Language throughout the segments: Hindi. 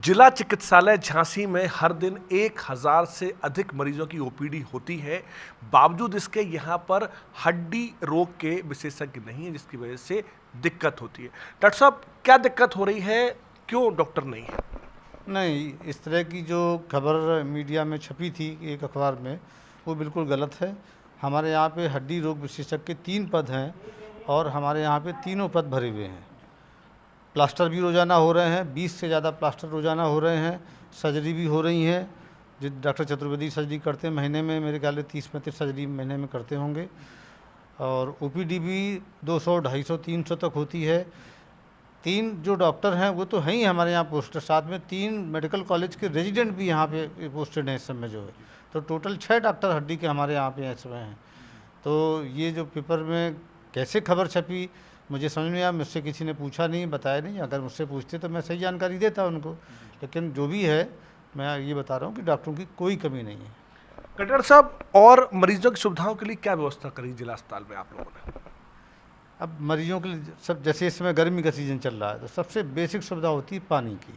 जिला चिकित्सालय झांसी में हर दिन 1000 से अधिक मरीजों की ओपीडी होती है। बावजूद इसके यहाँ पर हड्डी रोग के विशेषज्ञ नहीं है, जिसकी वजह से दिक्कत होती है। डॉक्टर साहब, क्या दिक्कत हो रही है? क्यों डॉक्टर नहीं है? नहीं, इस तरह की जो खबर मीडिया में छपी थी एक अखबार में, वो बिल्कुल गलत है। हमारे यहाँ पे हड्डी रोग विशेषज्ञ के 3 पद हैं और हमारे यहाँ पे तीनों पद भरे हुए हैं। प्लास्टर भी रोज़ाना हो रहे हैं, 20 से ज़्यादा प्लास्टर रोज़ाना हो रहे हैं, सर्जरी भी हो रही है। जो डॉक्टर चतुर्वेदी सर्जरी करते हैं महीने में, मेरे ख्याल से 30-35 सर्जरी महीने में करते होंगे। और ओपीडी भी 200, 250, 300 तक होती है। 3 जो डॉक्टर हैं वो तो हैं ही हमारे यहाँ पोस्टेड, साथ में 3 मेडिकल कॉलेज के रेजिडेंट भी यहाँ पे पोस्टेड हैं इस समय जो है। तो टोटल 6 डॉक्टर हड्डी के हमारे यहाँ पे इस समय हैं। तो ये जो पेपर में कैसे खबर छपी मुझे समझ नहीं आया, मुझसे किसी ने पूछा नहीं, बताया नहीं। अगर मुझसे पूछते तो मैं सही जानकारी देता उनको, लेकिन जो भी है मैं ये बता रहा हूँ कि डॉक्टरों की कोई कमी नहीं है। डॉक्टर साहब, और मरीजों की सुविधाओं के लिए क्या व्यवस्था करी जिला अस्पताल में आप लोगों ने? अब मरीजों के लिए सब, जैसे इस समय गर्मी का सीज़न चल रहा है, तो सबसे बेसिक सुविधा होती है पानी की।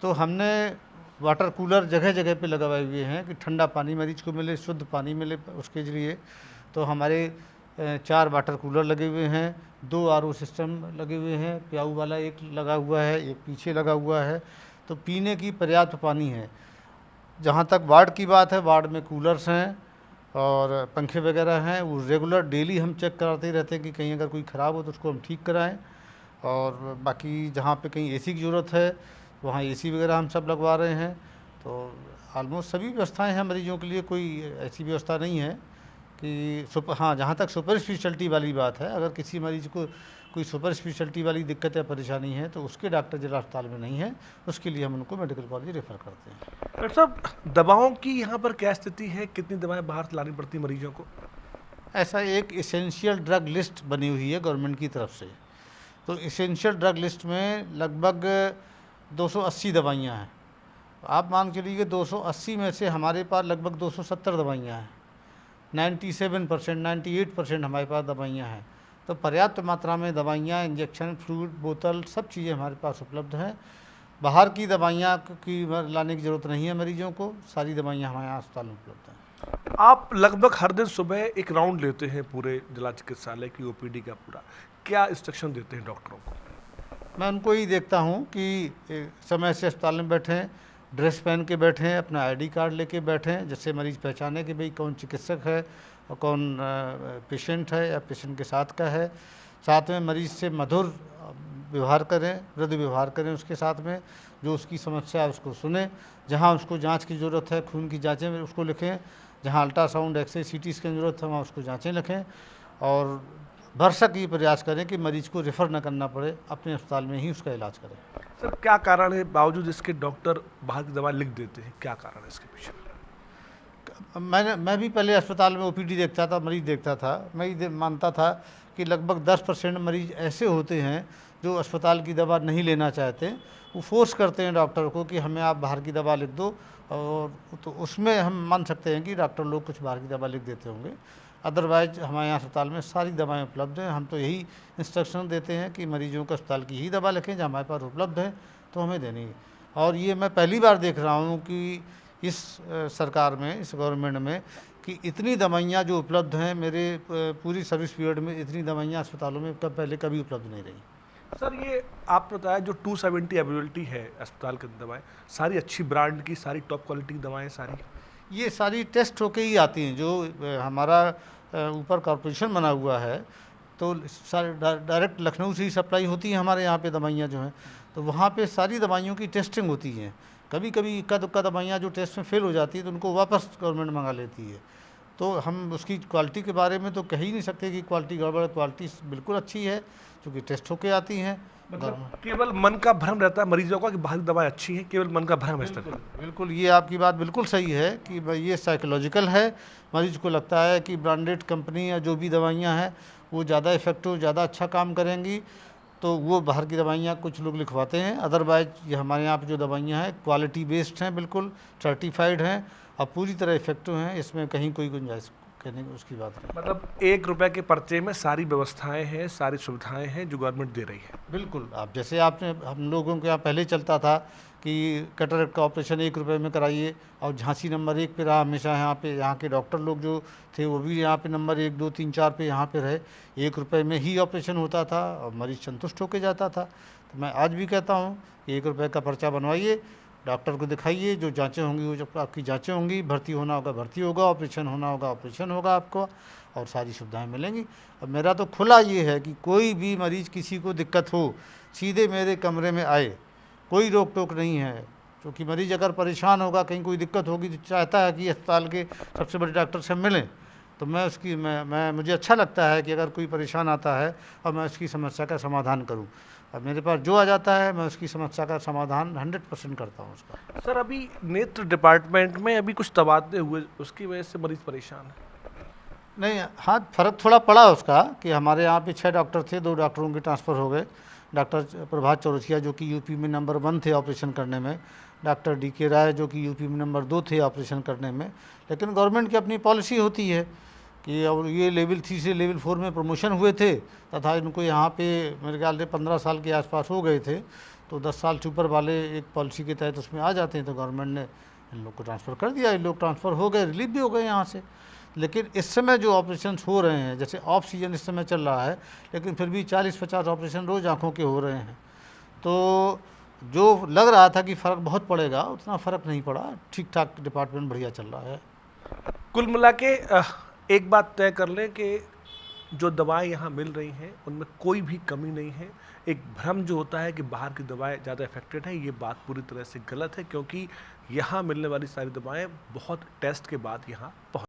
तो हमने वाटर कूलर जगह जगह पे लगवाए हुए हैं कि ठंडा पानी मरीज को मिले, शुद्ध पानी मिले उसके लिए। तो हमारे 4 वाटर कूलर लगे हुए हैं, 2 आरओ सिस्टम लगे हुए हैं, प्याऊ वाला एक लगा हुआ है, एक पीछे लगा हुआ है। तो पीने की पर्याप्त पानी है। जहाँ तक वार्ड की बात है, वार्ड में कूलर्स हैं और पंखे वगैरह हैं। वो रेगुलर डेली हम चेक कराते ही रहते हैं कि कहीं अगर कोई ख़राब हो तो उसको हम ठीक कराएं। और बाकी जहाँ पे कहीं एसी की ज़रूरत है वहाँ एसी वगैरह हम सब लगवा रहे हैं। तो ऑलमोस्ट सभी व्यवस्थाएं हैं मरीजों के लिए, कोई ऐसी व्यवस्था नहीं है कि हाँ, जहाँ तक सुपर स्पेशलिटी वाली बात है, अगर किसी मरीज़ को कोई सुपर स्पेशलिटी वाली दिक्कत या परेशानी है तो उसके डॉक्टर जिला अस्पताल में नहीं है, उसके लिए हम उनको मेडिकल कॉलेज रेफ़र करते हैं। डॉक्टर साहब, दवाओं की यहाँ पर क्या स्थिति है? कितनी दवाएं बाहर से लानी पड़ती मरीजों को? ऐसा एक एसेंशियल ड्रग लिस्ट बनी हुई है गवर्नमेंट की तरफ से। तो एसेंशियल ड्रग लिस्ट में लगभग 280 दवाइयाँ हैं। आप मान के चलिए 280 में से हमारे पास लगभग 270 दवाइयाँ हैं। 97%, 98% हमारे पास दवाइयाँ हैं। तो पर्याप्त मात्रा में दवाइयाँ, इंजेक्शन, फ्लूइड, बोतल, सब चीज़ें हमारे पास उपलब्ध हैं। बाहर की दवाइयाँ की लाने की ज़रूरत नहीं है मरीजों को, सारी दवाइयाँ हमारे यहाँ अस्पताल में उपलब्ध हैं। आप लगभग हर दिन सुबह एक राउंड लेते हैं पूरे जिला चिकित्सालय की ओपीडी का पूरा, क्या इंस्ट्रक्शन देते हैं डॉक्टरों को? मैं उनको ही देखता हूँ कि समय से अस्पताल में बैठें, ड्रेस पहन के बैठें, अपना आईडी कार्ड लेके बैठें, जिससे मरीज़ पहचाने कि भाई कौन चिकित्सक है और कौन पेशेंट है या पेशेंट के साथ का है। साथ में मरीज़ से मधुर व्यवहार करें, मृदु व्यवहार करें उसके साथ में, जो उसकी समस्या है उसको सुने। जहाँ उसको जांच की ज़रूरत है, खून की जाँचें में उसको लिखें। जहाँ अल्ट्रासाउंड, एक्सरे, सीटी स्कैन की ज़रूरत है वहाँ उसको जाँचें लिखें। और भरसक ये प्रयास करें कि मरीज़ को रेफ़र न करना पड़े, अपने अस्पताल में ही उसका इलाज करें। सर, क्या कारण है बावजूद इसके डॉक्टर बाहर की दवा लिख देते हैं? क्या कारण है इसके पीछे? मैं भी पहले अस्पताल में ओपीडी देखता था, मरीज़ देखता था। मैं ये मानता था कि लगभग 10% मरीज़ ऐसे होते हैं जो अस्पताल की दवा नहीं लेना चाहते। वो फोर्स करते हैं डॉक्टर को कि हमें आप बाहर की दवा लिख दो, और तो उसमें हम मान सकते हैं कि डॉक्टर लोग कुछ बाहर की दवा लिख देते होंगे। अदरवाइज़ हमारे यहाँ अस्पताल में सारी दवाएँ उपलब्ध हैं। हम तो यही इंस्ट्रक्शन देते हैं कि मरीजों को अस्पताल की ही दवा लिखें, जो हमारे पास उपलब्ध है तो हमें देनी है। और ये मैं पहली बार देख रहा हूँ कि इस सरकार में, इस गवर्नमेंट में, कि इतनी दवाइयाँ जो उपलब्ध हैं, मेरे पूरी सर्विस पीरियड में इतनी दवाइयाँ अस्पतालों में पहले कभी उपलब्ध नहीं रही। सर, ये आप बताया जो 270 अवेलेबिलिटी है अस्पताल की दवाएं, सारी अच्छी ब्रांड की, सारी टॉप क्वालिटी की दवाएं सारी? ये सारी टेस्ट होके ही आती हैं। जो हमारा ऊपर कॉर्पोरेशन बना हुआ है, तो सारे डायरेक्ट लखनऊ से ही सप्लाई होती है हमारे यहाँ पे दवाइयाँ जो हैं। तो वहाँ पे सारी दवाइयों की टेस्टिंग होती है। कभी कभी इक्का दुक्का दवाइयाँ जो टेस्ट में फेल हो जाती है तो उनको वापस गवर्नमेंट मंगा लेती है। तो हम उसकी क्वालिटी के बारे में तो कह ही नहीं सकते कि क्वालिटी गड़बड़ है। क्वालिटी बिल्कुल अच्छी है, क्योंकि टेस्ट होके आती हैं। मतलब केवल मन का भ्रम रहता है मरीजों का कि बाहर की दवाएं अच्छी हैं, केवल मन का भ्रम है। बिल्कुल, ये आपकी बात बिल्कुल सही है कि ये साइकोलॉजिकल है। मरीज को लगता है कि ब्रांडेड कंपनी या जो भी दवाइयाँ हैं वो ज़्यादा इफेक्टिव, ज़्यादा अच्छा काम करेंगी, तो वो बाहर की दवाइयाँ कुछ लोग लिखवाते हैं। अदरवाइज ये हमारे यहाँ पे जो दवाइयाँ हैं क्वालिटी बेस्ड हैं, बिल्कुल सर्टिफाइड हैं और पूरी तरह इफेक्टिव हैं। इसमें कहीं कोई गुंजाइश कहने की उसकी बात नहीं। मतलब 1 रुपये के पर्चे में सारी व्यवस्थाएं हैं, सारी सुविधाएं हैं जो गवर्नमेंट दे रही है। बिल्कुल, आप जैसे आपने हम लोगों के यहाँ पहले चलता था कि कि कैटरेक्ट का ऑपरेशन 1 रुपये में कराइए, और झांसी नंबर 1 पे रहा हमेशा। यहाँ पे यहाँ के डॉक्टर लोग जो थे वो भी यहाँ पे नंबर 1, 2, 3, 4 पे यहाँ पे रहे। 1 रुपये में ही ऑपरेशन होता था और मरीज़ संतुष्ट होकर जाता था। तो मैं आज भी कहता हूँ कि 1 रुपये का पर्चा बनवाइए, डॉक्टर को दिखाइए, जो जाँचें होंगी वो जब आपकी जाँचें होंगी, भर्ती होना होगा भर्ती होगा, ऑपरेशन होना होगा ऑपरेशन होगा आपको, और सारी सुविधाएं मिलेंगी। अब मेरा तो खुला ये है कि कोई भी मरीज़ किसी को दिक्कत हो सीधे मेरे कमरे में आए, कोई रोक टोक नहीं है। क्योंकि मरीज़ अगर परेशान होगा, कहीं कोई दिक्कत होगी, तो चाहता है कि अस्पताल के सबसे बड़े डॉक्टर से मिलें। तो मैं उसकी मैं मुझे अच्छा लगता है कि अगर कोई परेशान आता है और मैं उसकी समस्या का समाधान करूं। अब मेरे पास जो आ जाता है मैं उसकी समस्या का समाधान 100% करता हूं उसका। सर, अभी नेत्र डिपार्टमेंट में अभी कुछ तबादले हुए, उसकी वजह से मरीज परेशान है? नहीं, हाँ फ़र्क थोड़ा पड़ा उसका कि हमारे यहाँ पे 6 डॉक्टर थे, 2 डॉक्टरों के ट्रांसफ़र हो गए। डॉक्टर प्रभात चौरसिया जो कि यूपी में नंबर 1 थे ऑपरेशन करने में, डॉक्टर DK राय जो कि यूपी में नंबर 2 थे ऑपरेशन करने में। लेकिन गवर्नमेंट की अपनी पॉलिसी होती है कि अब ये लेवल 3 से लेवल 4 में प्रमोशन हुए थे, तथा इनको यहाँ पे मेरे ख्याल से 15 साल के आसपास हो गए थे। तो 10 साल से ऊपर वाले एक पॉलिसी के तहत उसमें आ जाते हैं, तो गवर्नमेंट ने इन लोग को ट्रांसफ़र कर दिया। इन लोग ट्रांसफ़र हो गए, रिलीव भी हो गए यहाँ से। लेकिन इस समय जो ऑपरेशंस हो रहे हैं, जैसे ऑफ सीजन इस समय चल रहा है, लेकिन फिर भी 40-50 ऑपरेशन रोज़ आँखों के हो रहे हैं। तो जो लग रहा था कि फ़र्क बहुत पड़ेगा, उतना फ़र्क नहीं पड़ा। ठीक ठाक डिपार्टमेंट बढ़िया चल रहा है। कुल मिला के एक बात तय कर लें कि जो दवाएं यहाँ मिल रही हैं उनमें कोई भी कमी नहीं है। एक भ्रम जो होता है कि बाहर की दवाएं ज़्यादा इफेक्टिव है, ये बात पूरी तरह से गलत है, क्योंकि यहाँ मिलने वाली सारी दवाएं बहुत टेस्ट के बाद यहाँ पहुँच